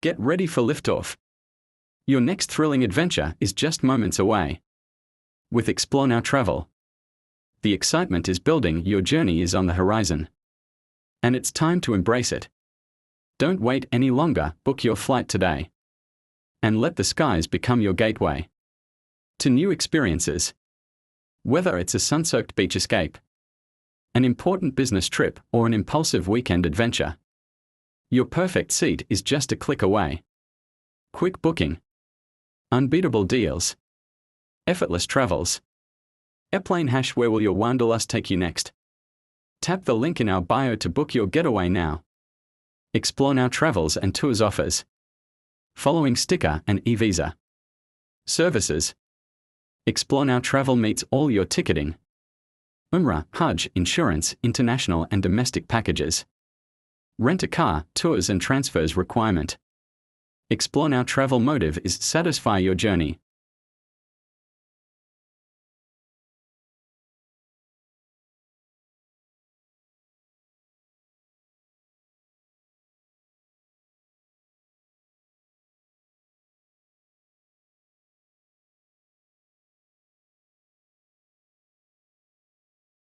Get ready for liftoff. Your next thrilling adventure is just moments away. With Explorenow Travel, the excitement is building, your journey is on the horizon. And it's time to embrace it. Don't wait any longer, book your flight today. And let the skies become your gateway to new experiences. Whether it's a sun-soaked beach escape, an important business trip, or an impulsive weekend adventure, your perfect seat is just a click away. Quick booking, unbeatable deals, effortless travels. Airplane #, where will your wanderlust take you next? Tap the link in our bio to book your getaway now. Explorenow Travels and Tours offers following sticker and e-visa services. Explorenow Travel meets all your ticketing, Umrah, Hajj, insurance, international and domestic packages, rent a car, tours and transfers requirement. Explorenow Travel motive is satisfy your journey.